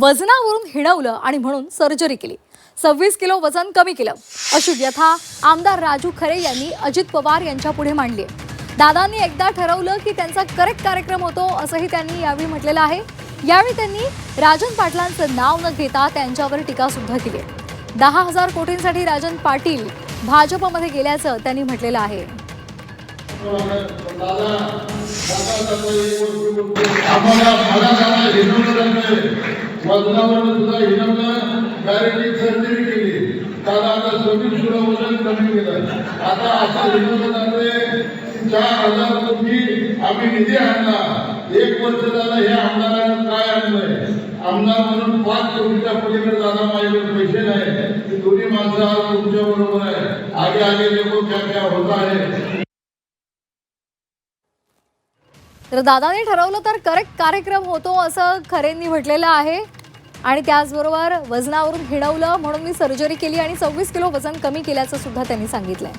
वजनावरून हिणवलं आणि म्हणून सर्जरी केली। 26 किलो वजन कमी केलं अशी व्यथा आमदार राजू खरे यांनी अजित पवार यांच्या पुढे मांडली। दादांनी एकदा ठरवलं की त्यांचा करेक्ट कार्यक्रम होतो असंही त्यांनी यावेळी म्हटलेलं आहे। यावेळी त्यांनी राजन पाटलांचं नाव न घेता त्यांच्यावर टीका सुद्धा केली। 10,000 कोटींसाठी राजन पाटील भाजपमध्ये गेल्याचं त्यांनी म्हटलेलं आहे। आम्ही निधी आणला 1 वर्ष झालं। हे आमदारांना काय आणलंय? आमदार म्हणून 5 कोटीच्या पलीकडे दादा माझ्याकडे पैसे नाही। की दोन्ही माणसं आज तुमच्या बरोबर आहे। आगे आगे देखो क्या क्या होता है। तर दादांनी ठरवलं तर करेक्ट कार्यक्रम होतो असं खरेंनी म्हटलेलं आहे। आणि त्याचबरोबर वजनावरून हिणवलं म्हणून मी सर्जरी केली आणि 26 किलो वजन कमी केल्याचं सुद्धा त्यांनी सांगितलंय।